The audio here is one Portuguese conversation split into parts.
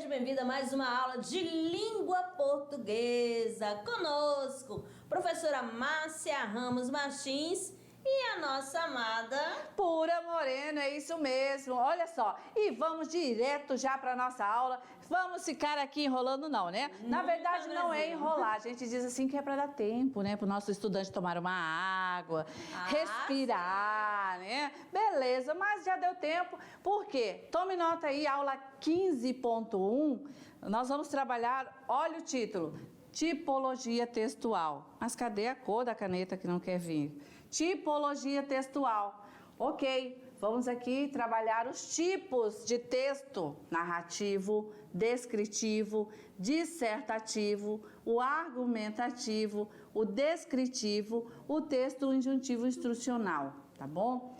seja bem-vinda a mais uma aula de língua portuguesa. Conosco, professora Márcia Ramos Martins e a nossa amada Pura Moreno, é isso mesmo. Olha só, e vamos direto já para nossa aula. Vamos ficar aqui enrolando não, né? Na verdade não é enrolar, a gente diz assim que é para dar tempo, né? Para o nosso estudante tomar uma água, respirar, né? Beleza, mas já deu tempo. Por quê? Tome nota aí, aula 15.1, nós vamos trabalhar, olha o título, tipologia textual. Mas cadê a cor da caneta que não quer vir? Tipologia textual. Ok, vamos aqui trabalhar os tipos de texto: narrativo, descritivo, dissertativo, o argumentativo, o descritivo, o texto injuntivo instrucional, tá bom?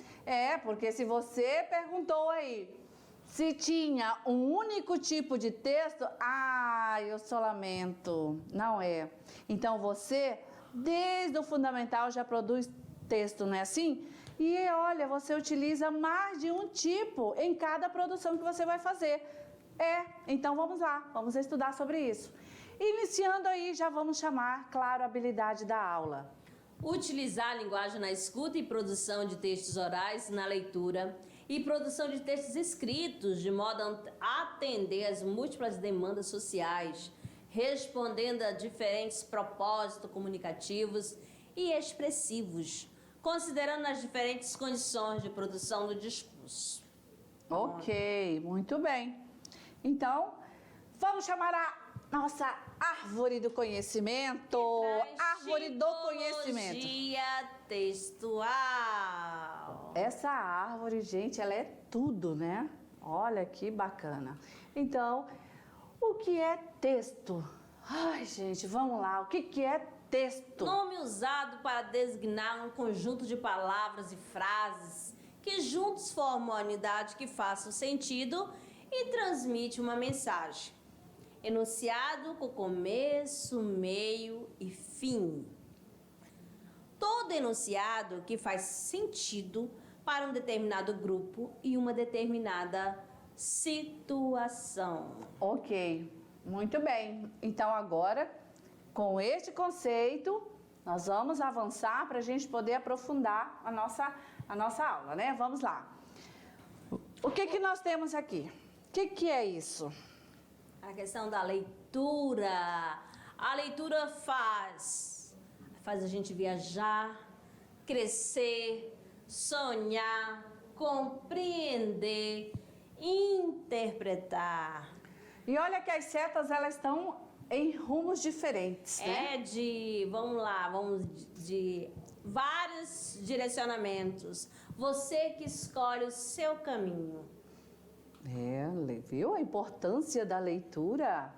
Porque se você perguntou aí se tinha um único tipo de texto, eu só lamento, não é. Então você, desde o fundamental, já produz texto, não é assim? E olha, você utiliza mais de um tipo em cada produção que você vai fazer. Então vamos lá, vamos estudar sobre isso. Iniciando aí, já vamos chamar, claro, a habilidade da aula. Utilizar a linguagem na escuta e produção de textos orais na leitura e produção de textos escritos, de modo a atender às múltiplas demandas sociais, respondendo a diferentes propósitos comunicativos e expressivos, considerando as diferentes condições de produção do discurso. Ok, muito bem. Então, vamos chamar a nossa árvore do conhecimento. Árvore do conhecimento. Tipologia textual. Essa árvore, gente, ela é tudo, né? Olha que bacana. Então, o que é texto? Ai, gente, vamos lá. O que é texto? Nome usado para designar um conjunto de palavras e frases que juntos formam uma unidade que faça sentido e transmite uma mensagem. Enunciado com começo, meio e fim. Todo enunciado que faz sentido para um determinado grupo e uma determinada situação. Ok, muito bem. Então agora, com este conceito, nós vamos avançar para a gente poder aprofundar a nossa aula, né? Vamos lá. O que nós temos aqui? O que é isso? A questão da leitura. A leitura faz a gente viajar, crescer, sonhar, compreender, interpretar. E olha que as setas, elas estão em rumos diferentes, né? Vamos de vários direcionamentos. Você que escolhe o seu caminho. Viu a importância da leitura?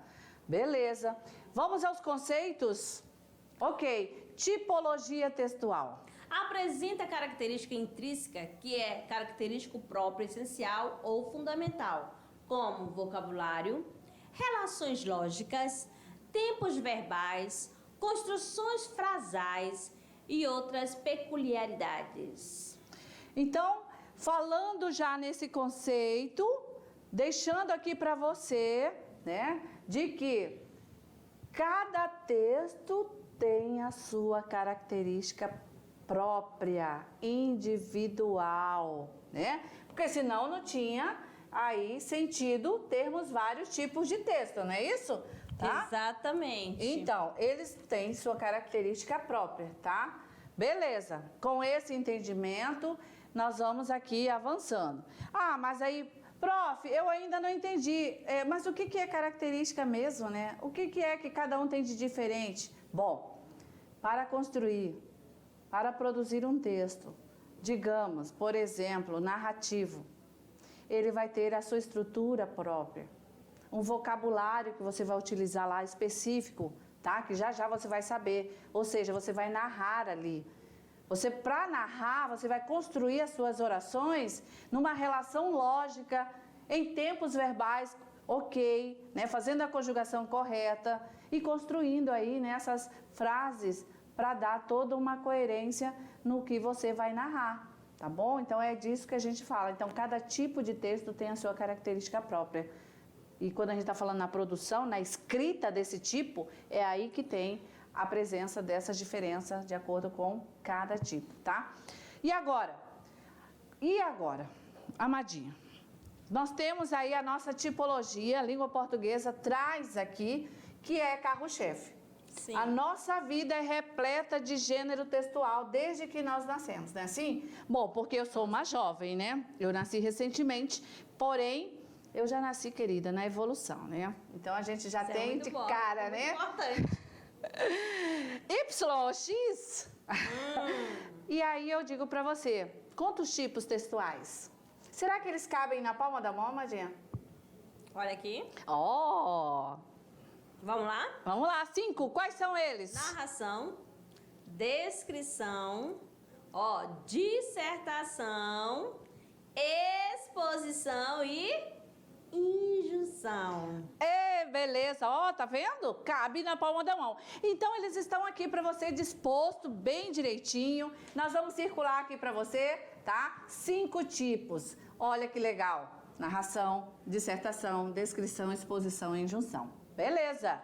Beleza. Vamos aos conceitos? Ok, tipologia textual. Apresenta característica intrínseca, que é característico próprio, essencial ou fundamental, como vocabulário, relações lógicas, tempos verbais, construções frasais e outras peculiaridades. Então, falando já nesse conceito, deixando aqui para você, né, de que cada texto tem a sua característica própria, individual, né? Porque senão não tinha aí sentido termos vários tipos de texto, não é isso? Tá? Exatamente. Então, eles têm sua característica própria, tá? Beleza. Com esse entendimento, nós vamos aqui avançando. Mas aí, prof, eu ainda não entendi. Mas o que é característica mesmo, né? O que é que cada um tem de diferente? Bom, para construir, para produzir um texto, digamos, por exemplo, narrativo, ele vai ter a sua estrutura própria, um vocabulário que você vai utilizar lá específico, tá? Que já você vai saber, ou seja, você vai narrar ali. Para narrar, você vai construir as suas orações numa relação lógica, em tempos verbais, ok, né? Fazendo a conjugação correta e construindo aí nessas frases para dar toda uma coerência no que você vai narrar, tá bom? Então é disso que a gente fala. Então cada tipo de texto tem a sua característica própria. E quando a gente está falando na produção, na escrita desse tipo, é aí que tem a presença dessas diferenças de acordo com cada tipo, tá? E agora, Amadinha? Nós temos aí a nossa tipologia, a língua portuguesa traz aqui, que é carro-chefe. Sim. A nossa vida é repleta de gênero textual desde que nós nascemos, não é assim? Bom, porque eu sou uma jovem, né? Eu nasci recentemente, porém, eu já nasci, querida, na evolução, né? Então, a gente já tem de cara, né? Importante. Y ou X? E aí eu digo pra você, quantos tipos textuais? Será que eles cabem na palma da mão, Amadinha? Olha aqui. Oh! Vamos lá? Vamos lá, 5. Quais são eles? Narração, descrição, dissertação, exposição e injunção. Beleza, tá vendo? Cabe na palma da mão. Então, eles estão aqui para você disposto bem direitinho. Nós vamos circular aqui para você, tá? 5 tipos. Olha que legal. Narração, dissertação, descrição, exposição e injunção. Beleza.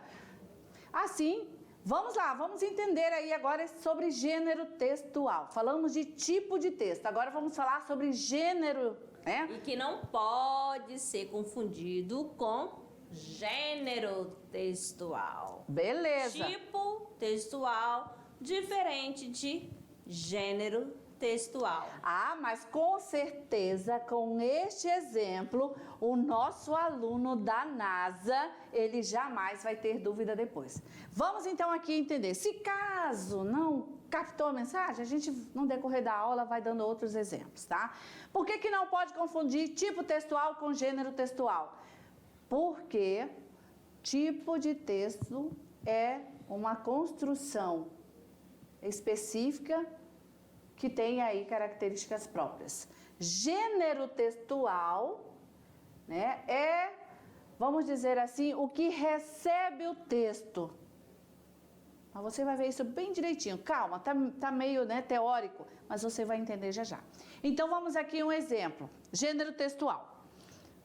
Assim, vamos lá, vamos entender aí agora sobre gênero textual. Falamos de tipo de texto, agora vamos falar sobre gênero, né? E que não pode ser confundido com gênero textual. Beleza. Tipo textual diferente de gênero textual. Mas com certeza, com este exemplo, o nosso aluno da NASA, ele jamais vai ter dúvida depois. Vamos então aqui entender. Se caso não captou a mensagem, a gente no decorrer da aula vai dando outros exemplos, tá? Por que não pode confundir tipo textual com gênero textual? Porque tipo de texto é uma construção específica que tem aí características próprias. Gênero textual, né, vamos dizer assim, o que recebe o texto. Mas você vai ver isso bem direitinho. Calma, tá meio, né, teórico, mas você vai entender já já. Então vamos aqui um exemplo. Gênero textual.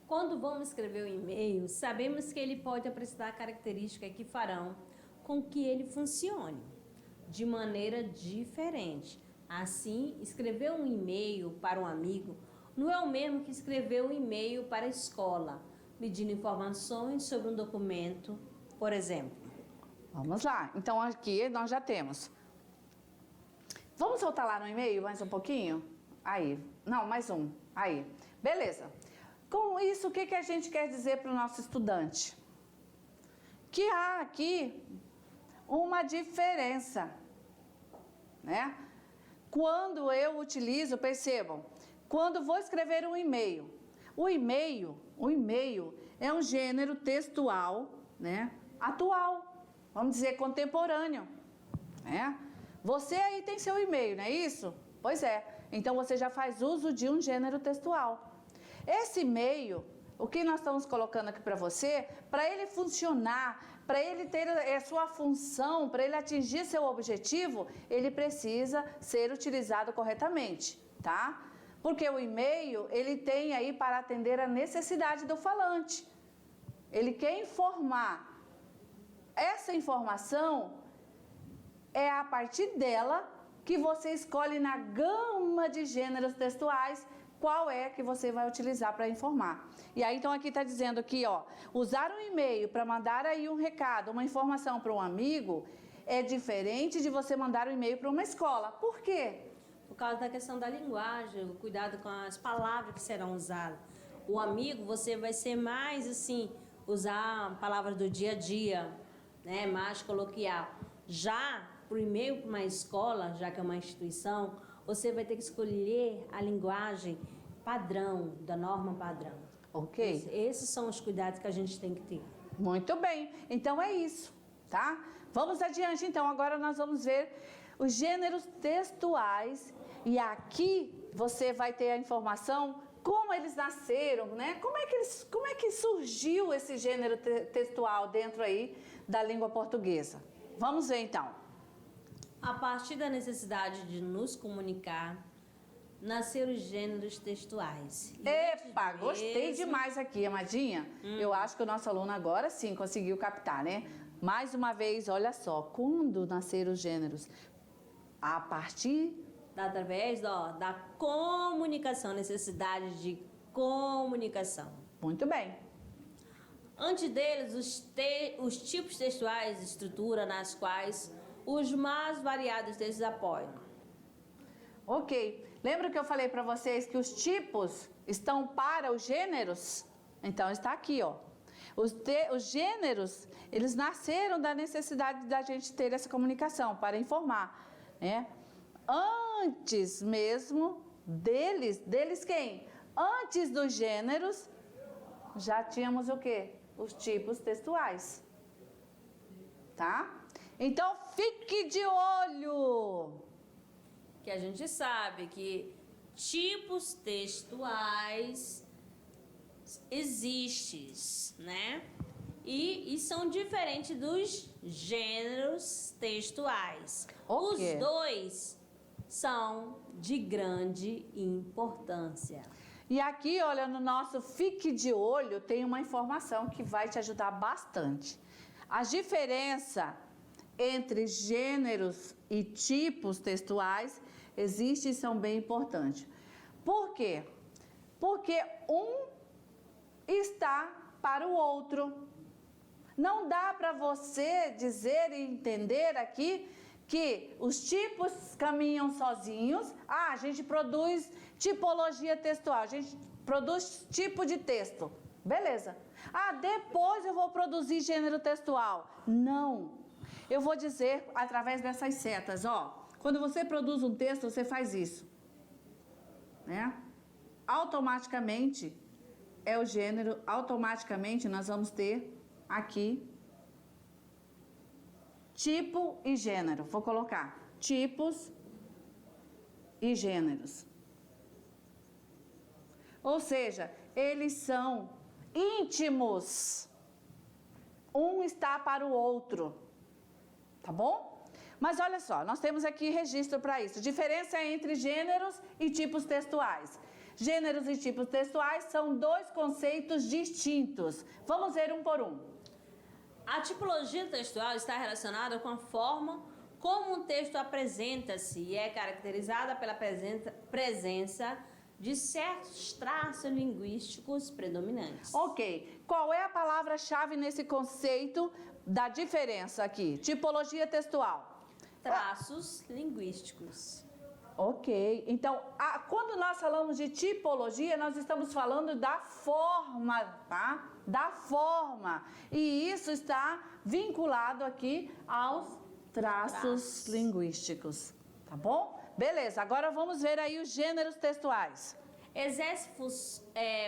Quando vamos escrever um e-mail, sabemos que ele pode apresentar características que farão com que ele funcione de maneira diferente. Assim, escrever um e-mail para um amigo não é o mesmo que escrever um e-mail para a escola, pedindo informações sobre um documento, por exemplo. Vamos lá. Então, aqui nós já temos. Vamos voltar lá no e-mail mais um pouquinho? Aí. Não, mais um. Aí. Beleza. Com isso, o que a gente quer dizer para o nosso estudante? Que há aqui uma diferença, né? Quando eu utilizo, percebam, quando vou escrever um e-mail, o e-mail é um gênero textual, né, atual, vamos dizer contemporâneo, né? Você aí tem seu e-mail, não é isso? Pois é, então você já faz uso de um gênero textual. Esse e-mail, o que nós estamos colocando aqui para você, para ele funcionar, para ele ter a sua função, para ele atingir seu objetivo, ele precisa ser utilizado corretamente, tá? Porque o e-mail, ele tem aí para atender a necessidade do falante. Ele quer informar. Essa informação é a partir dela que você escolhe na gama de gêneros textuais qual é que você vai utilizar para informar. E aí, então, aqui está dizendo que, usar um e-mail para mandar aí um recado, uma informação para um amigo, é diferente de você mandar um e-mail para uma escola. Por quê? Por causa da questão da linguagem, o cuidado com as palavras que serão usadas. O amigo, você vai ser mais, assim, usar palavras do dia a dia, né, mais coloquial. Já para o e-mail para uma escola, já que é uma instituição, você vai ter que escolher a linguagem padrão, da norma padrão. Ok. Esses são os cuidados que a gente tem que ter. Muito bem. Então é isso, tá? Vamos adiante, então. Agora nós vamos ver os gêneros textuais. E aqui você vai ter a informação como eles nasceram, né? Como é que surgiu esse gênero textual dentro aí da língua portuguesa? Vamos ver, então. A partir da necessidade de nos comunicar, nasceram os gêneros textuais. E Epa, antes gostei mesmo- demais aqui, amadinha. Eu acho que o nosso aluno agora sim conseguiu captar, né? Mais uma vez, olha só, quando nasceram os gêneros? A partir Através da comunicação, necessidade de comunicação. Muito bem. Antes deles, os tipos textuais, estrutura nas quais os mais variados textos apoiam. Ok. Lembra que eu falei para vocês que os tipos estão para os gêneros? Então está aqui, ó. Os gêneros, eles nasceram da necessidade da gente ter essa comunicação para informar, né? Antes mesmo deles quem? Antes dos gêneros, já tínhamos o quê? Os tipos textuais. Tá? Então fique de olho. Que a gente sabe que tipos textuais existem, né? E são diferentes dos gêneros textuais. Ok. Os dois são de grande importância. E aqui, olha, no nosso Fique de Olho, tem uma informação que vai te ajudar bastante. A diferença entre gêneros e tipos textuais existe e são bem importantes. Por quê? Porque um está para o outro. Não dá para você dizer e entender aqui que os tipos caminham sozinhos. Ah, a gente produz tipologia textual, a gente produz tipo de texto. Beleza. Ah, depois eu vou produzir gênero textual. Não. Eu vou dizer através dessas setas, ó. Quando você produz um texto, você faz isso, né? Automaticamente é o gênero, automaticamente nós vamos ter aqui tipo e gênero. Vou colocar tipos e gêneros. Ou seja, eles são íntimos. Um está para o outro. Tá bom? Mas olha só, nós temos aqui registro para isso. Diferença entre gêneros e tipos textuais. Gêneros e tipos textuais são dois conceitos distintos. Vamos ver um por um. A tipologia textual está relacionada com a forma como um texto apresenta-se e é caracterizada pela presença de certos traços linguísticos predominantes. Ok. Qual é a palavra-chave nesse conceito da diferença aqui? Tipologia textual. Traços linguísticos. Ok. Então, quando nós falamos de tipologia, nós estamos falando da forma, tá? Da forma. E isso está vinculado aqui aos traços linguísticos. Tá bom? Beleza. Agora vamos ver aí os gêneros textuais.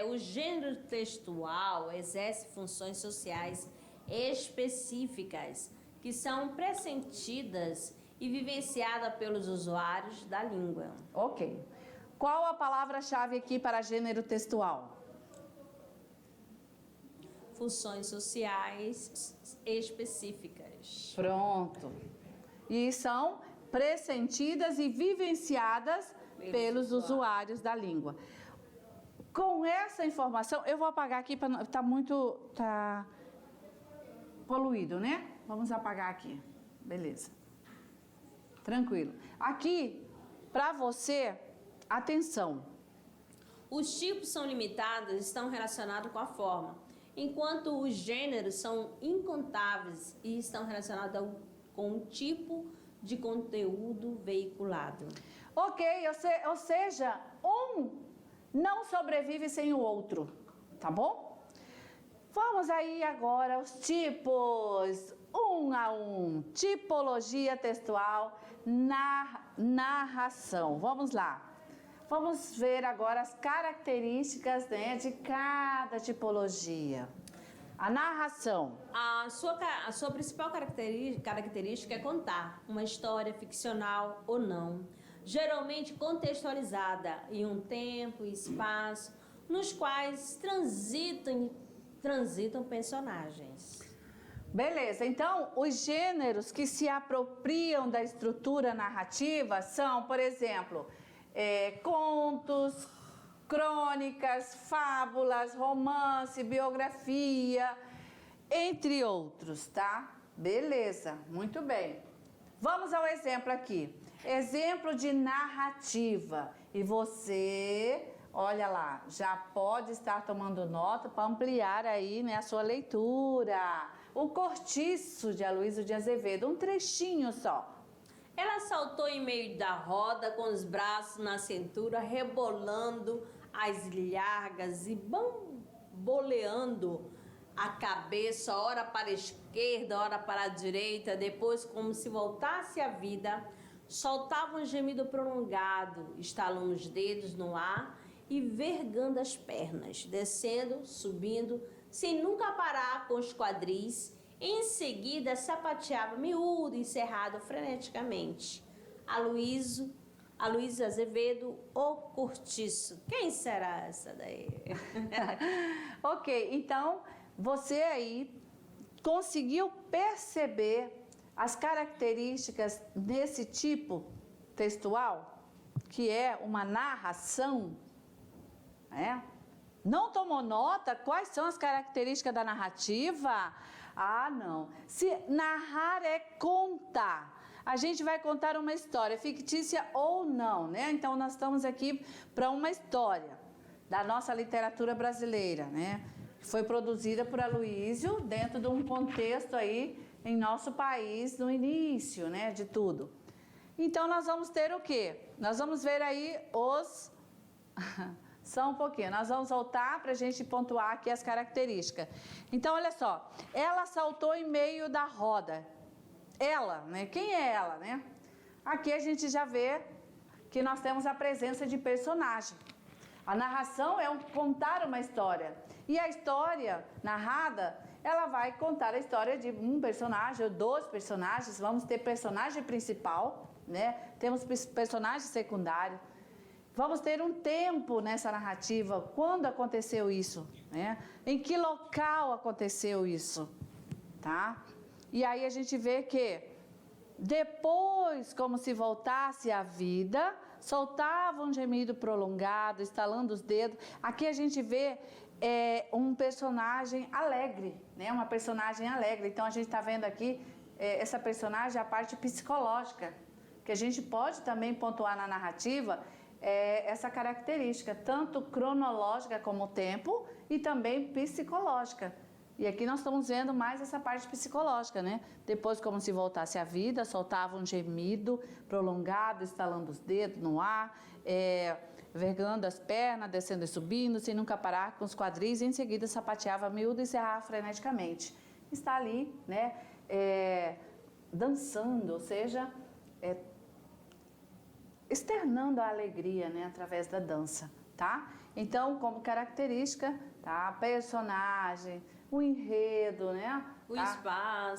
O gênero textual exerce funções sociais específicas que são pressentidas e vivenciadas pelos usuários da língua. Ok. Qual a palavra-chave aqui para gênero textual? Funções sociais específicas. Pronto. E são pressentidas e vivenciadas pelos usuários da língua. Com essa informação, eu vou apagar aqui para tá poluído, né? Vamos apagar aqui. Beleza. Tranquilo. Aqui, para você, atenção. Os tipos são limitados e estão relacionados com a forma, enquanto os gêneros são incontáveis e estão relacionados com o tipo de conteúdo veiculado. Ok, ou seja, um não sobrevive sem o outro, tá bom? Vamos aí agora aos tipos, um a um. Tipologia textual, narração. Vamos lá. Vamos ver agora as características, né, de cada tipologia. A narração. A sua principal característica é contar uma história ficcional ou não, geralmente contextualizada em um tempo e espaço nos quais transitam personagens. Beleza, então os gêneros que se apropriam da estrutura narrativa são, por exemplo, contos, crônicas, fábulas, romance, biografia, entre outros, tá? Beleza, muito bem. Vamos ao exemplo aqui. Exemplo de narrativa. E você, olha lá, já pode estar tomando nota para ampliar aí, né, a sua leitura. O Cortiço, de Aloysio de Azevedo, um trechinho só. Ela saltou em meio da roda com os braços na cintura, rebolando as ilhargas e bamboleando a cabeça, ora para a esquerda, ora para a direita, depois, como se voltasse à vida, soltava um gemido prolongado, estalando os dedos no ar e vergando as pernas, descendo, subindo, sem nunca parar com os quadris. Em seguida, sapateava miúdo e cerrado freneticamente. Aloysio Azevedo, o Cortiço. Quem será essa daí? Ok, então você aí conseguiu perceber as características desse tipo textual, que é uma narração, né? Não tomou nota? Quais são as características da narrativa? Ah, não. Se narrar é contar. A gente vai contar uma história, fictícia ou não, né? Então, nós estamos aqui para uma história da nossa literatura brasileira, né? Foi produzida por Aloysio dentro de um contexto aí em nosso país no início, né, de tudo. Então, nós vamos ter o quê? Nós vamos ver aí os... Só um pouquinho, nós vamos voltar para a gente pontuar aqui as características. Então, olha só, ela saltou em meio da roda. Ela, né? Quem é ela, né? Aqui a gente já vê que nós temos a presença de personagem. A narração é contar uma história. E a história narrada, ela vai contar a história de um personagem ou dois personagens. Vamos ter personagem principal, né? Temos personagem secundário. Vamos ter um tempo nessa narrativa. Quando aconteceu isso, né? Em que local aconteceu isso, tá? E aí a gente vê que depois, como se voltasse à vida, soltava um gemido prolongado, estalando os dedos. Aqui a gente vê um personagem alegre, né? Uma personagem alegre. Então a gente está vendo aqui essa personagem, a parte psicológica, que a gente pode também pontuar na narrativa, essa característica, tanto cronológica como o tempo e também psicológica. E aqui nós estamos vendo mais essa parte psicológica, né? Depois, como se voltasse à vida, soltava um gemido prolongado, estalando os dedos no ar, vergando as pernas, descendo e subindo, sem nunca parar com os quadris, e em seguida sapateava miúdo e cerrava freneticamente. Está ali, né? Dançando, ou seja, externando a alegria, né? Através da dança, tá? Então, como característica, tá? Personagem, o enredo, né?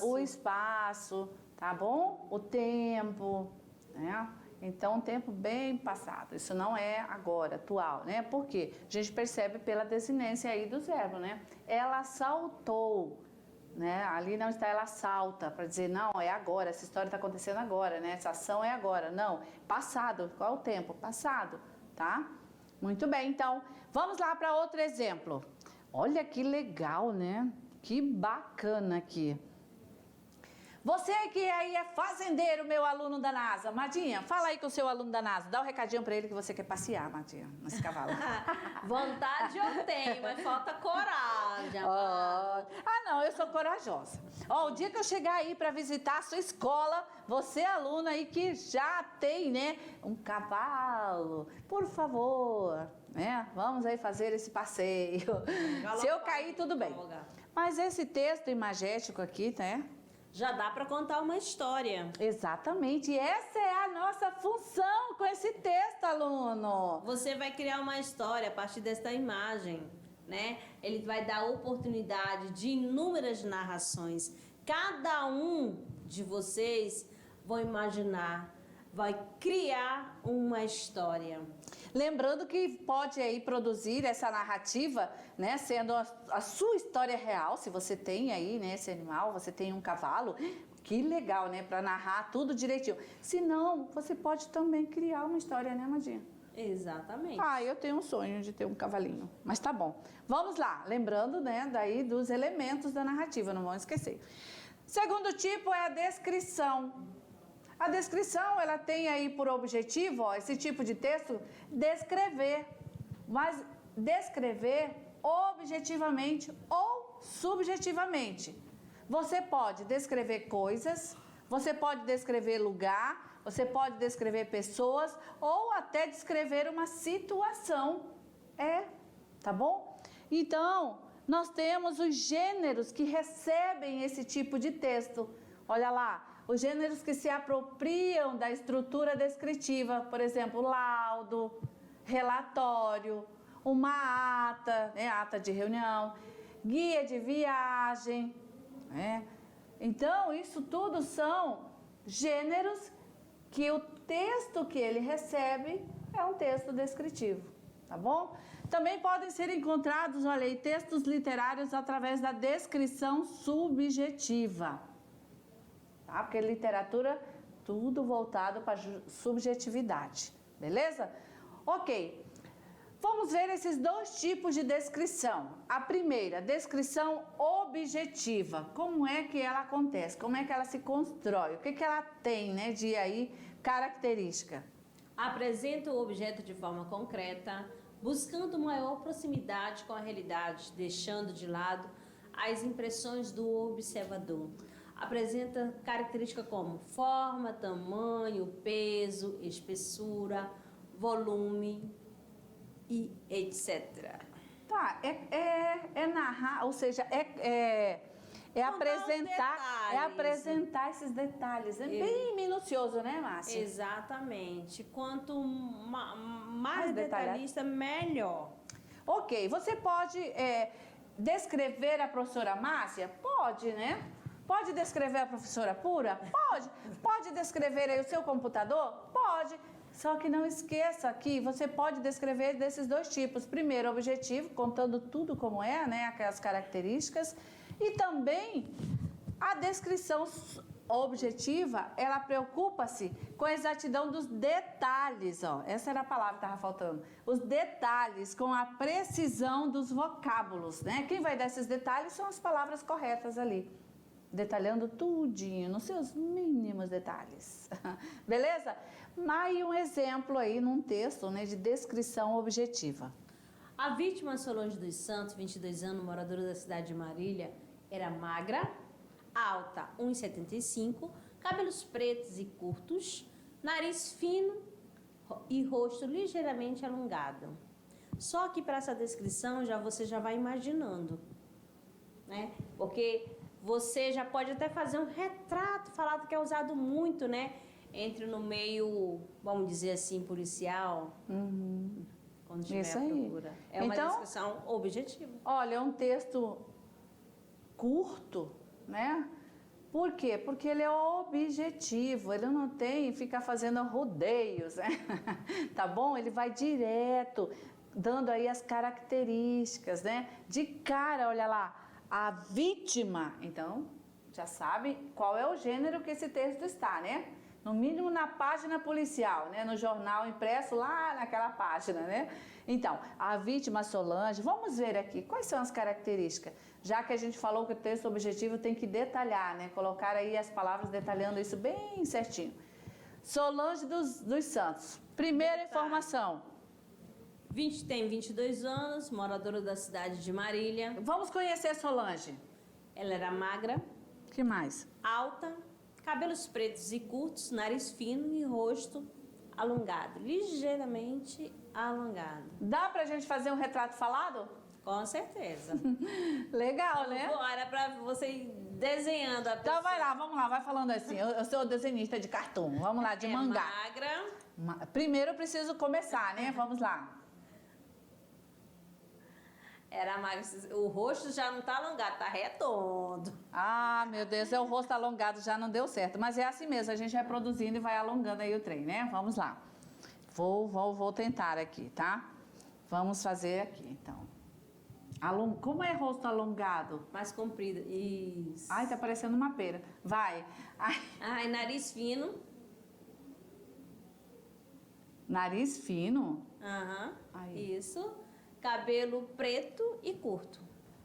O espaço, tá bom? O tempo, né? Então, um tempo bem passado. Isso não é agora, atual, né? Por quê? A gente percebe pela desinência aí do verbo, né? Ela saltou, né? Ali não está ela salta, para dizer, não, é agora, essa história está acontecendo agora, né? Essa ação é agora. Não, passado. Qual é o tempo? Passado, tá? Muito bem, então, vamos lá para outro exemplo. Olha que legal, né? Que bacana aqui. Você que aí é fazendeiro, meu aluno da NASA. Madinha, fala aí com o seu aluno da NASA. Dá um recadinho para ele que você quer passear, Madinha, nesse cavalo. Vontade eu tenho, mas falta coragem. Não, eu sou corajosa. O dia que eu chegar aí para visitar a sua escola, você aluna aí que já tem, né, um cavalo, por favor, né? Vamos aí fazer esse passeio. Se eu cair, tudo bem. Mas esse texto imagético aqui, né? Já dá para contar uma história. Exatamente. E essa é a nossa função com esse texto, aluno. Você vai criar uma história a partir desta imagem, né? Ele vai dar oportunidade de inúmeras narrações. Cada um de vocês vai imaginar, vai criar uma história. Lembrando que pode aí produzir essa narrativa, né, sendo a sua história real, se você tem aí, né, esse animal, você tem um cavalo, que legal, né, para narrar tudo direitinho. Se não, você pode também criar uma história, né, Madinha? Exatamente. Ah, eu tenho um sonho de ter um cavalinho, mas tá bom. Vamos lá, lembrando, né, daí dos elementos da narrativa, não vamos esquecer. Segundo tipo é a descrição. A descrição, ela tem aí por objetivo, ó, esse tipo de texto, descrever, mas descrever objetivamente ou subjetivamente. Você pode descrever coisas, você pode descrever lugar, você pode descrever pessoas ou até descrever uma situação. Tá bom? Então, nós temos os gêneros que recebem esse tipo de texto. Olha lá, os gêneros que se apropriam da estrutura descritiva, por exemplo, laudo, relatório, uma ata, né, ata de reunião, guia de viagem, né? Então, isso tudo são gêneros que o texto que ele recebe é um texto descritivo, tá bom? Também podem ser encontrados, olha aí, textos literários através da descrição subjetiva, tá? Porque literatura, tudo voltado para subjetividade, beleza? Ok. Vamos ver esses dois tipos de descrição. A primeira, descrição objetiva. Como é que ela acontece? Como é que ela se constrói? O que que ela tem, né, de aí característica? Apresenta o objeto de forma concreta, buscando maior proximidade com a realidade, deixando de lado as impressões do observador. Apresenta características como forma, tamanho, peso, espessura, volume e etc. Tá, é narrar, ou seja, apresentar esses detalhes. É bem minucioso, né, Márcia? Exatamente. Quanto mais detalhista, melhor. Ok, você pode descrever a professora Márcia? Pode, né? Pode descrever a professora Pura? Pode. Pode descrever aí o seu computador? Pode. Só que não esqueça que você pode descrever desses dois tipos. Primeiro, objetivo, contando tudo como é, né? Aquelas características. E também a descrição objetiva, ela preocupa-se com a exatidão dos detalhes, ó. Essa era a palavra que estava faltando. Os detalhes, com a precisão dos vocábulos, né? Quem vai dar esses detalhes são as palavras corretas ali. Detalhando tudinho, nos seus mínimos detalhes. Beleza? Mais um exemplo aí num texto, né, de descrição objetiva. A vítima Solange dos Santos, 22 anos, moradora da cidade de Marília, era magra, alta, 1,75, cabelos pretos e curtos, nariz fino e rosto ligeiramente alongado. Só que para essa descrição você já vai imaginando, né? Porque você já pode até fazer um retrato falado que é usado muito, né? Entre no meio, vamos dizer assim, policial, quando tiver Isso a aí. procura. É uma Então, descrição objetiva. Olha, é um texto curto, né? Por quê? Porque ele é objetivo, ele não tem ficar fazendo rodeios, né? Tá bom? Ele vai direto, dando aí as características, né? De cara, olha lá, a vítima. Então, já sabe qual é o gênero que esse texto está, né? No mínimo na página policial, né? No jornal impresso lá naquela página, né? Então, a vítima Solange, vamos ver aqui quais são as características. Já que a gente falou que o texto objetivo tem que detalhar, né? Colocar aí as palavras detalhando isso bem certinho. Solange dos Santos. Primeira informação. Tem 22 anos, moradora da cidade de Marília. Vamos conhecer Solange. Ela era magra, Que mais? alta, cabelos pretos e curtos, nariz fino e rosto alongado, ligeiramente alongado. Dá pra gente fazer um retrato falado? Com certeza. Legal, né? Agora para você ir desenhando a pessoa. Então vai lá, vamos lá, vai falando assim. Eu sou desenhista de cartoon. Vamos lá, de mangá. Magra. Primeiro eu preciso começar, né? Vamos lá. Era magra. O rosto já não tá alongado, tá redondo. Ah, meu Deus, é o rosto alongado, já não deu certo. Mas é assim mesmo, a gente vai produzindo e vai alongando aí o trem, né? Vamos lá. Vou tentar aqui, tá? Vamos fazer aqui, então. Como é rosto alongado? Mais comprido. Isso. Ai, tá parecendo uma pera. Vai. Ai, nariz fino. Nariz fino? Aham, Aí. isso. Cabelo preto e curto.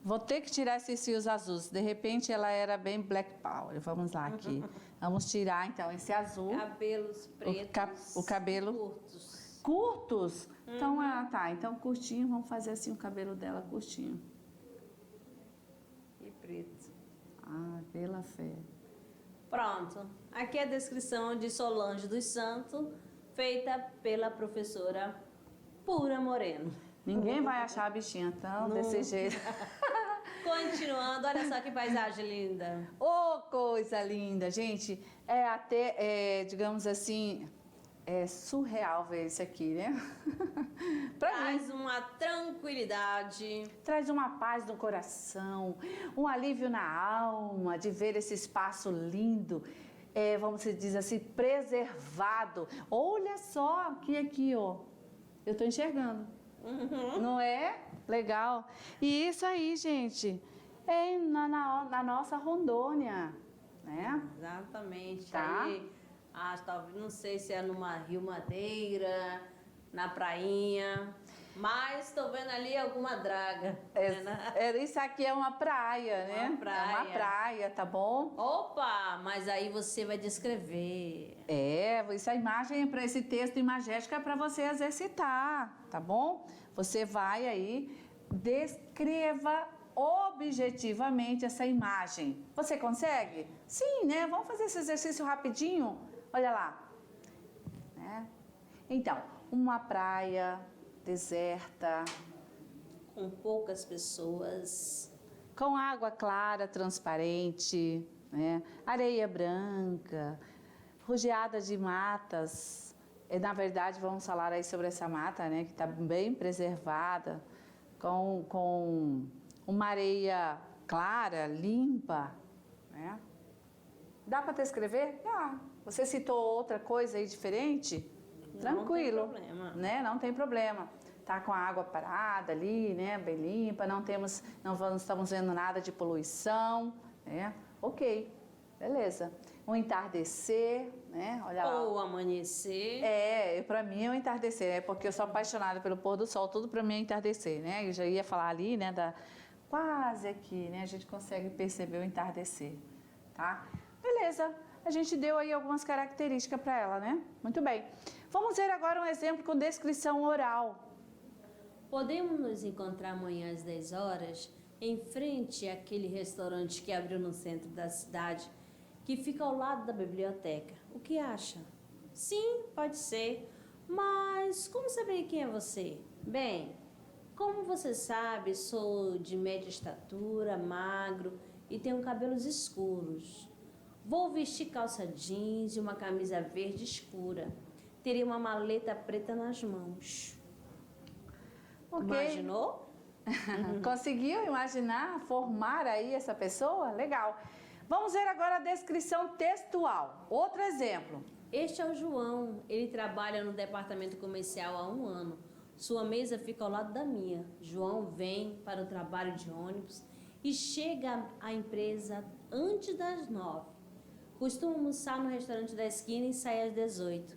Vou ter que tirar esses fios azuis. De repente ela era bem black power. Vamos lá aqui. Vamos tirar então esse azul. Cabelos pretos o cabelo- e curtos. Curtos? Então, tá. Então curtinho, vamos fazer assim o cabelo dela curtinho. E preto. Ah, pela fé. Pronto. Aqui é a descrição de Solange dos Santos, feita pela professora Pura Moreno. Ninguém vai achar a bichinha tão desse jeito. Continuando, olha só que paisagem linda. Ô, coisa linda, gente. É até, digamos assim, é surreal ver isso aqui, né? Pra mim, Traz uma tranquilidade. traz uma paz no coração, um alívio na alma de ver esse espaço lindo, vamos dizer assim, preservado. Olha só aqui, ó. Eu tô enxergando. Não é? Legal. E isso aí, gente, é na nossa Rondônia, né? Exatamente. Tá. Aí, talvez, não sei se é numa Rio Madeira, na prainha, mas estou vendo ali alguma draga. né? Isso aqui é uma praia, né? Uma praia. É uma praia, tá bom? Opa, mas aí você vai descrever. Essa imagem, para esse texto imagético é para você exercitar, tá bom? Você vai aí, descreva objetivamente essa imagem. Você consegue? Sim, né? Vamos fazer esse exercício rapidinho? Olha lá. Né? Então, uma praia deserta, Com poucas pessoas. com água clara, transparente, né? Areia branca, rodeada de matas. Na verdade, vamos falar aí sobre essa mata, né? Que está bem preservada, com uma areia clara, limpa, né? Dá para descrever? Dá. Você citou outra coisa aí diferente? Tranquilo, Não tem problema. né? Não tem problema. Tá com a água parada ali, né? Bem limpa, não estamos vendo nada de poluição, né? Ok, beleza. Um entardecer, né? Olha lá. Ou amanhecer. Para mim é um entardecer, né? Porque eu sou apaixonada pelo pôr do sol, tudo para mim é entardecer, né? Eu já ia falar ali, né? Quase aqui, né? A gente consegue perceber o entardecer, tá? Beleza. A gente deu aí algumas características para ela, né? Muito bem. Vamos ver agora um exemplo com descrição oral. Podemos nos encontrar amanhã às 10 horas, em frente àquele restaurante que abriu no centro da cidade, que fica ao lado da biblioteca. O que acha? Sim, pode ser. Mas como saber quem é você? Bem, como você sabe, sou de média estatura, magro e tenho cabelos escuros. Vou vestir calça jeans e uma camisa verde escura. Teria uma maleta preta nas mãos. Ok. Imaginou? Conseguiu imaginar, formar aí essa pessoa? Legal. Vamos ver agora a descrição textual. Outro exemplo. Este é o João. Ele trabalha no departamento comercial há 1 ano. Sua mesa fica ao lado da minha. João vem para o trabalho de ônibus e chega à empresa antes das 9. Costuma almoçar no restaurante da esquina e sai às 18.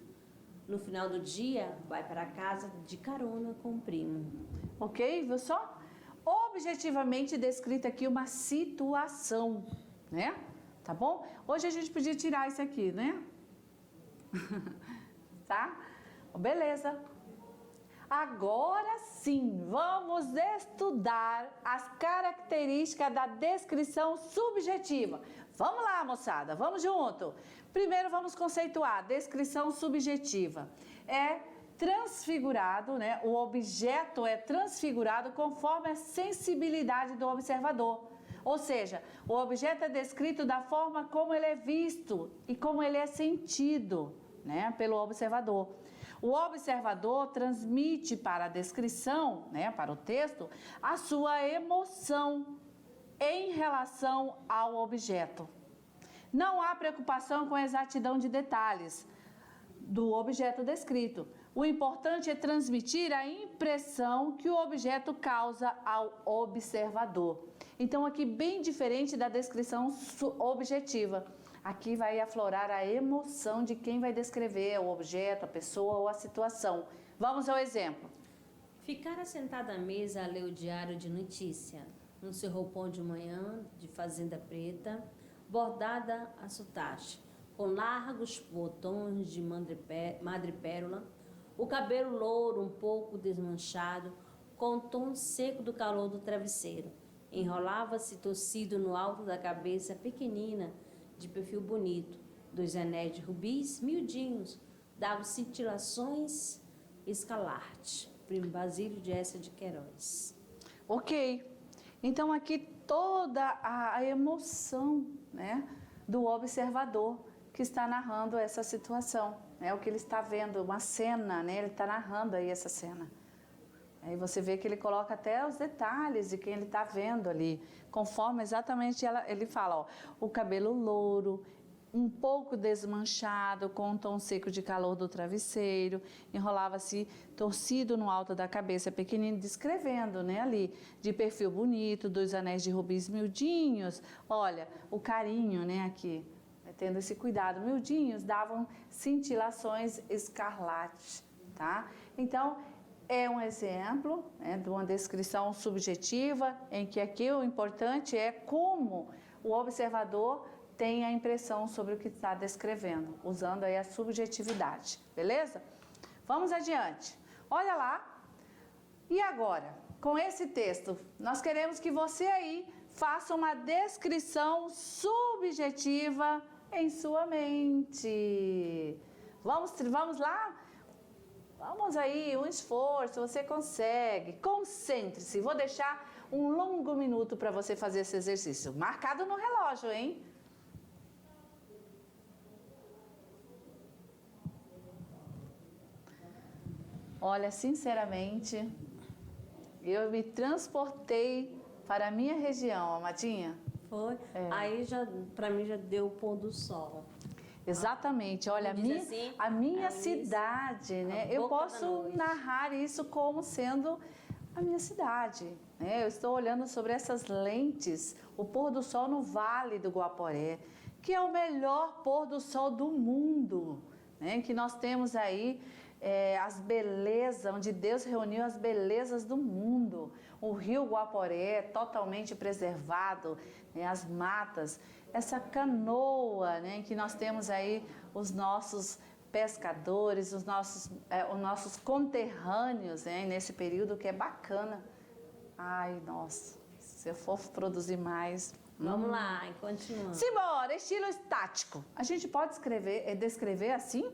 No final do dia, vai para casa de carona com o primo. Ok, viu só? Objetivamente descrita aqui uma situação, né? Tá bom? Hoje a gente podia tirar isso aqui, né? Tá? Beleza. Agora sim, vamos estudar as características da descrição subjetiva. Vamos lá, moçada, vamos junto. Primeiro vamos conceituar descrição subjetiva. É transfigurado, né? O objeto é transfigurado conforme a sensibilidade do observador. Ou seja, o objeto é descrito da forma como ele é visto e como ele é sentido, né, pelo observador. O observador transmite para a descrição, né, para o texto, a sua emoção em relação ao objeto. Não há preocupação com a exatidão de detalhes do objeto descrito. O importante é transmitir a impressão que o objeto causa ao observador. Então, aqui bem diferente da descrição objetiva. aqui vai aflorar a emoção de quem vai descrever o objeto, a pessoa ou a situação. Vamos ao exemplo. Ficar sentada à mesa a ler o diário de notícia, no seu roupão de manhã, de fazenda preta, bordada a sotache, com largos botões de madrepérola, o cabelo louro um pouco desmanchado, com o tom seco do calor do travesseiro. Enrolava-se torcido no alto da cabeça pequenina, de perfil bonito, 2 anéis de rubis miudinhos, davam cintilações escalarte. Primo Basílio de Essa de Queiroz. Ok, então aqui toda a emoção, né, do observador que está narrando essa situação, né, o que ele está vendo, uma cena, né, ele está narrando aí essa cena. Aí você vê que ele coloca até os detalhes de quem ele está vendo ali, conforme exatamente ele fala, ó, o cabelo louro, um pouco desmanchado, com um tom seco de calor do travesseiro, enrolava-se torcido no alto da cabeça, pequenino, descrevendo, né, ali, de perfil bonito, 2 anéis de rubis miudinhos, olha, o carinho, né, aqui, tendo esse cuidado, miudinhos, davam cintilações escarlate, tá? Então, é um exemplo, né, de uma descrição subjetiva, em que aqui o importante é como o observador tem a impressão sobre o que está descrevendo, usando aí a subjetividade, beleza? Vamos adiante. Olha lá. E agora, com esse texto, nós queremos que você aí faça uma descrição subjetiva em sua mente. Vamos lá? Vamos aí, um esforço, você consegue. Concentre-se. Vou deixar um longo minuto para você fazer esse exercício. Marcado no relógio, hein? Olha, sinceramente, eu me transportei para a minha região, Amadinha. Foi? Aí já, para mim, já deu o pôr do sol. Exatamente, olha, Assim, a minha cidade, né? Eu posso narrar isso como sendo a minha cidade, né? Eu estou olhando sobre essas lentes, o pôr do sol no Vale do Guaporé, que é o melhor pôr do sol do mundo, né? Que nós temos aí as belezas, onde Deus reuniu as belezas do mundo. O rio Guaporé totalmente preservado, né? As matas, essa canoa, né? Que nós temos aí os nossos pescadores, os nossos conterrâneos, né? Nesse período que é bacana. Ai, nossa, se eu for produzir mais... Vamos lá, continuando. Simbora, estilo estático. A gente pode descrever assim?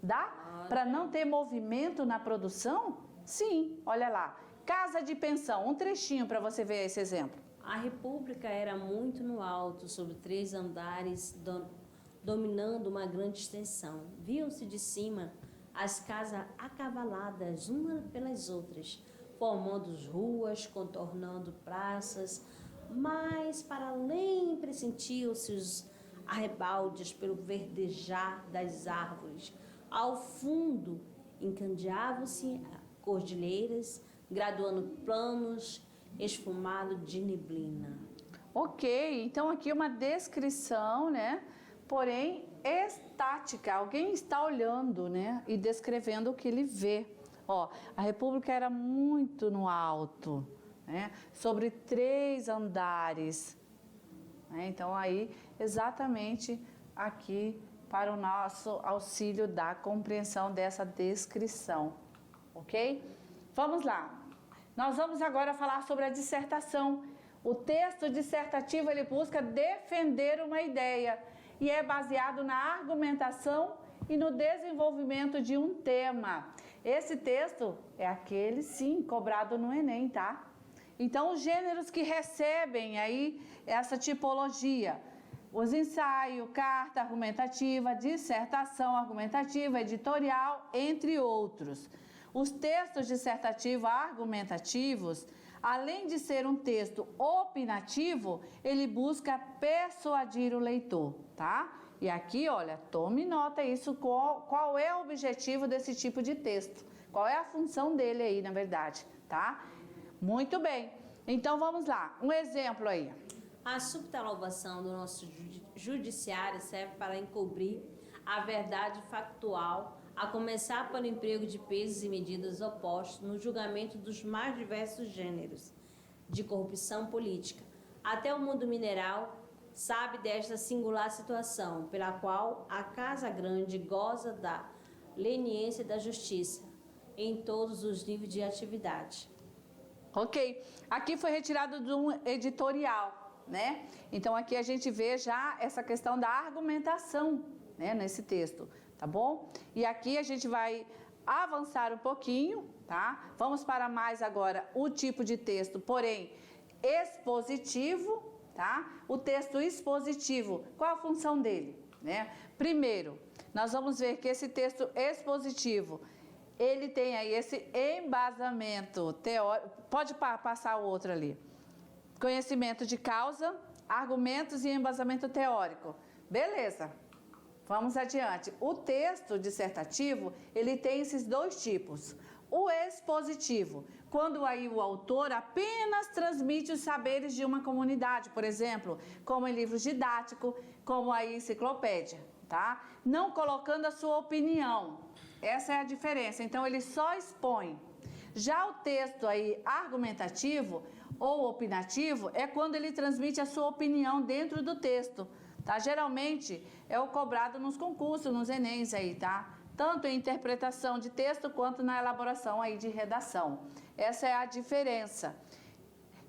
Dá? Para não ter movimento na produção? Sim, olha lá. Casa de pensão, um trechinho para você ver esse exemplo. A República era muito no alto, sobre 3 andares, dominando uma grande extensão. Viam-se de cima as casas acavaladas, umas pelas outras, formando ruas, contornando praças, mas para além pressentiam-se os arrebaldes pelo verdejar das árvores. Ao fundo, encandeavam-se cordilheiras, graduando planos esfumados de neblina. Ok, então aqui uma descrição, né? Porém, estática. Alguém está olhando, né? E descrevendo o que ele vê. Ó, a República era muito no alto, né? Sobre 3 andares. Né? Então, aí, exatamente aqui para o nosso auxílio da compreensão dessa descrição, ok? Vamos lá. Nós vamos agora falar sobre a dissertação. O texto dissertativo, ele busca defender uma ideia e é baseado na argumentação e no desenvolvimento de um tema. Esse texto é aquele, sim, cobrado no Enem, tá? Então, os gêneros que recebem aí essa tipologia: os ensaios, carta argumentativa, dissertação argumentativa, editorial, entre outros. Os textos dissertativos argumentativos, além de ser um texto opinativo, ele busca persuadir o leitor, tá? E aqui, olha, tome nota isso, qual é o objetivo desse tipo de texto, qual é a função dele aí, na verdade, tá? Muito bem, então vamos lá, um exemplo aí. A subtalobação do nosso judiciário serve para encobrir a verdade factual, a começar pelo emprego de pesos e medidas opostos no julgamento dos mais diversos gêneros de corrupção política. Até o mundo mineral sabe desta singular situação, pela qual a Casa Grande goza da leniência da justiça em todos os níveis de atividade. Ok, aqui foi retirado de um editorial, né? Então aqui a gente vê já essa questão da argumentação, né, nesse texto, tá bom? E aqui a gente vai avançar um pouquinho, tá? Vamos para mais agora o tipo de texto, porém expositivo, tá? O texto expositivo, qual a função dele, né? Primeiro, nós vamos ver que esse texto expositivo, ele tem aí esse embasamento teórico, pode passar o outro ali, conhecimento de causa, argumentos e embasamento teórico, beleza. Vamos adiante. O texto dissertativo, ele tem esses dois tipos. O expositivo, quando aí o autor apenas transmite os saberes de uma comunidade, por exemplo, como em livros didáticos, como a enciclopédia, tá? Não colocando a sua opinião. Essa é a diferença. Então, ele só expõe. Já o texto aí argumentativo ou opinativo é quando ele transmite a sua opinião dentro do texto. Tá? Geralmente é o cobrado nos concursos, nos Enems aí, tá? Tanto em interpretação de texto quanto na elaboração aí de redação. Essa é a diferença.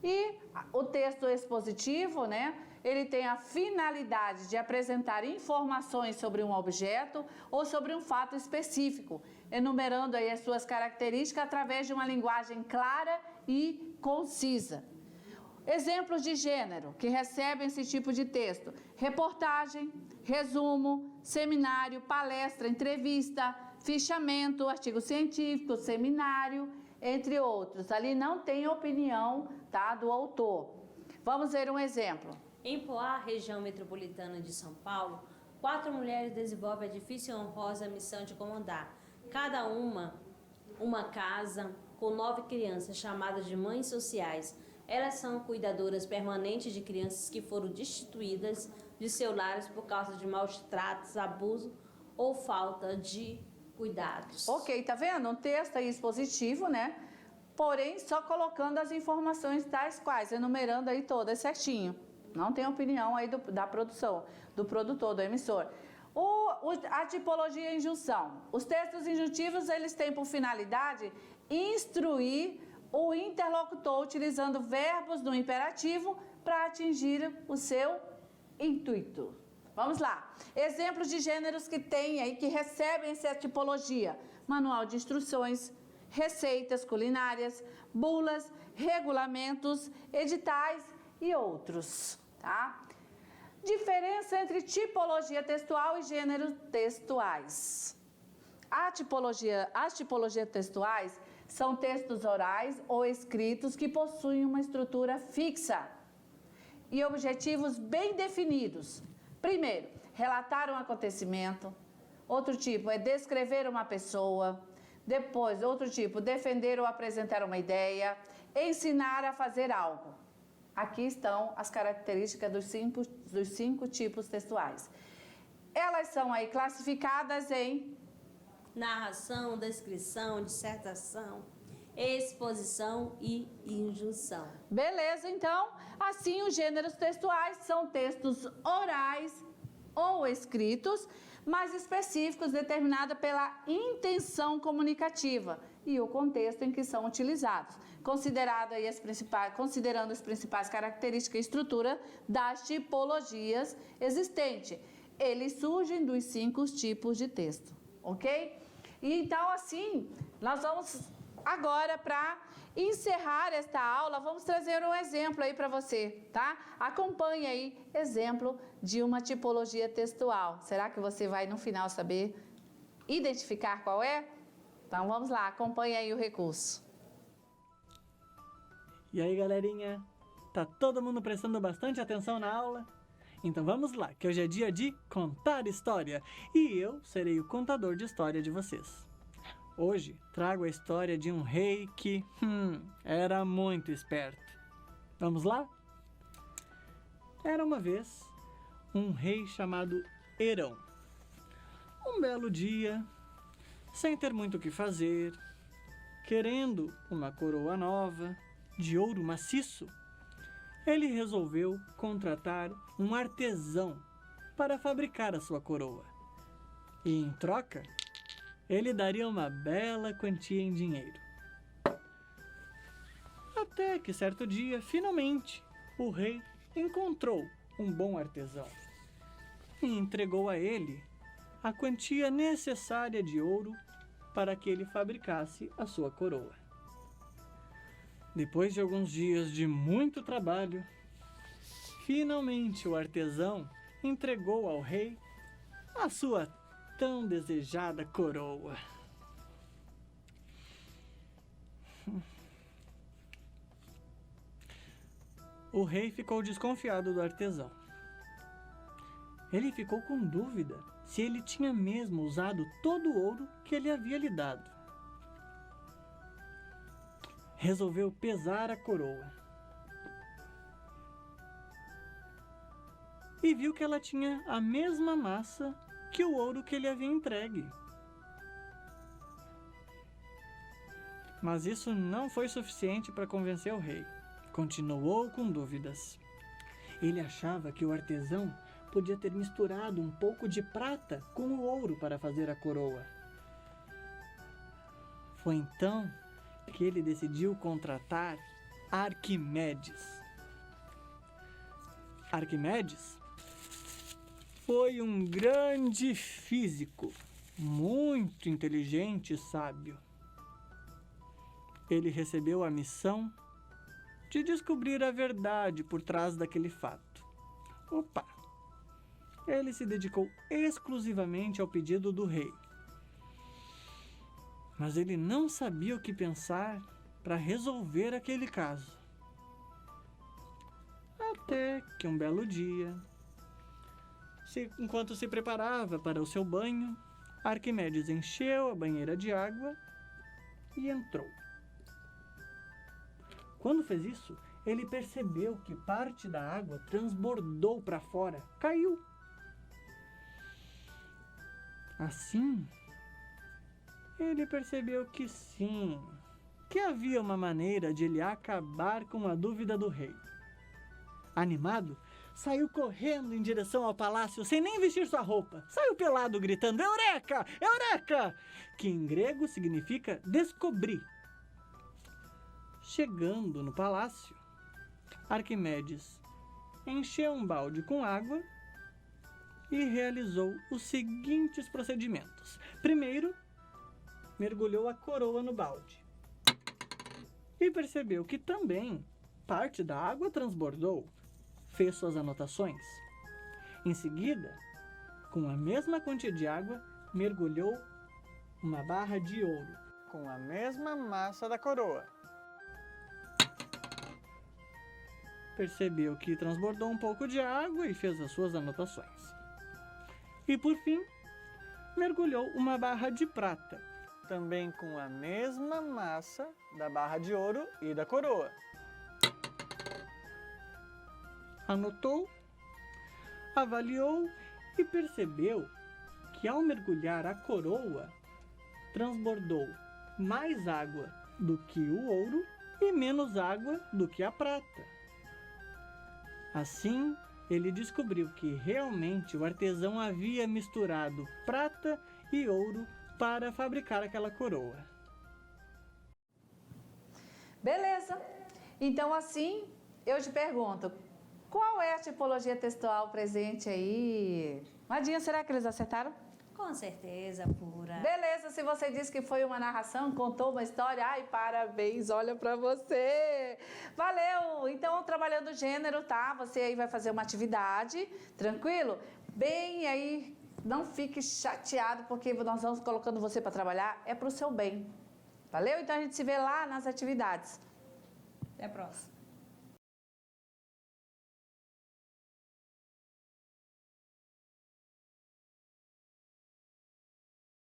E o texto expositivo, né? Ele tem a finalidade de apresentar informações sobre um objeto ou sobre um fato específico, enumerando aí as suas características através de uma linguagem clara e concisa. Exemplos de gênero que recebem esse tipo de texto: reportagem, resumo, seminário, palestra, entrevista, fichamento, artigo científico, seminário, entre outros. Ali não tem opinião, tá, do autor. Vamos ver um exemplo. Em Poá, região metropolitana de São Paulo, 4 mulheres desenvolvem a difícil e honrosa missão de comandar, cada uma casa com 9 crianças, chamadas de mães sociais. Elas são cuidadoras permanentes de crianças que foram destituídas de seus lares por causa de maus tratos, abuso ou falta de cuidados. Ok, tá vendo? Um texto aí expositivo, né? Porém, só colocando as informações tais quais, enumerando aí todas certinho. Não tem opinião aí da produção, do produtor, do emissor. A tipologia e injunção. Os textos injuntivos, eles têm por finalidade instruir o interlocutor utilizando verbos no imperativo para atingir o seu intuito. Vamos lá. Exemplos de gêneros que tem aí, que recebem essa tipologia: manual de instruções, receitas culinárias, bulas, regulamentos, editais e outros, tá? Diferença entre tipologia textual e gêneros textuais. As tipologias textuais são textos orais ou escritos que possuem uma estrutura fixa e objetivos bem definidos. Primeiro, relatar um acontecimento. Outro tipo é descrever uma pessoa. Depois, outro tipo, defender ou apresentar uma ideia. Ensinar a fazer algo. Aqui estão as características dos cinco tipos textuais. Elas são aí classificadas em narração, descrição, dissertação, exposição e injunção. Beleza, então, assim os gêneros textuais são textos orais ou escritos, mais específicos, determinados pela intenção comunicativa e o contexto em que são utilizados, considerando as principais características e estrutura das tipologias existentes. Eles surgem dos 5 tipos de texto, ok? E então, assim, nós vamos agora, para encerrar esta aula, vamos trazer um exemplo aí para você, tá? Acompanhe aí, exemplo de uma tipologia textual. Será que você vai, no final, saber identificar qual é? Então, vamos lá, acompanhe aí o recurso. E aí, galerinha? Tá todo mundo prestando bastante atenção na aula? Então vamos lá, que hoje é dia de contar história e eu serei o contador de história de vocês. Hoje trago a história de um rei que, era muito esperto. Vamos lá? Era uma vez um rei chamado Herão. Um belo dia, sem ter muito o que fazer, querendo uma coroa nova, de ouro maciço, ele resolveu contratar um artesão para fabricar a sua coroa. E, em troca, ele daria uma bela quantia em dinheiro. Até que, certo dia, finalmente, o rei encontrou um bom artesão e entregou a ele a quantia necessária de ouro para que ele fabricasse a sua coroa. Depois de alguns dias de muito trabalho, finalmente o artesão entregou ao rei a sua tão desejada coroa. O rei ficou desconfiado do artesão. Ele ficou com dúvida se ele tinha mesmo usado todo o ouro que ele havia lhe dado. Resolveu pesar a coroa e viu que ela tinha a mesma massa que o ouro que ele havia entregue. Mas isso não foi suficiente para convencer o rei. Continuou com dúvidas. Ele achava que o artesão podia ter misturado um pouco de prata com o ouro para fazer a coroa. Foi então que ele decidiu contratar Arquimedes. Arquimedes foi um grande físico, muito inteligente e sábio. Ele recebeu a missão de descobrir a verdade por trás daquele fato. Ele se dedicou exclusivamente ao pedido do rei. Mas ele não sabia o que pensar para resolver aquele caso. Até que um belo dia, enquanto se preparava para o seu banho, Arquimedes encheu a banheira de água e entrou. Quando fez isso, ele percebeu que parte da água transbordou para fora, caiu. Assim, ele percebeu que sim, que havia uma maneira de ele acabar com a dúvida do rei. Animado, saiu correndo em direção ao palácio sem nem vestir sua roupa. Saiu pelado gritando "Eureka! Eureka!", que em grego significa descobrir. Chegando no palácio, Arquimedes encheu um balde com água e realizou os seguintes procedimentos. Primeiro, mergulhou a coroa no balde e percebeu que também parte da água transbordou. Fez suas anotações. Em seguida, com a mesma quantia de água, mergulhou uma barra de ouro com a mesma massa da coroa. Percebeu que transbordou um pouco de água e fez as suas anotações. E por fim, mergulhou uma barra de prata, também com a mesma massa da barra de ouro e da coroa. Anotou, avaliou e percebeu que ao mergulhar a coroa, transbordou mais água do que o ouro e menos água do que a prata. Assim, ele descobriu que realmente o artesão havia misturado prata e ouro para fabricar aquela coroa. Beleza. Então, assim, eu te pergunto, qual é a tipologia textual presente aí? Madinha, será que eles acertaram? Com certeza, pura. Beleza, se você disse que foi uma narração, contou uma história, ai, parabéns, olha pra você. Valeu! Então, trabalhando o gênero, tá? Você aí vai fazer uma atividade, tranquilo? Bem aí, não fique chateado, porque nós vamos colocando você para trabalhar, é pro seu bem. Valeu? Então, a gente se vê lá nas atividades. Até a próxima.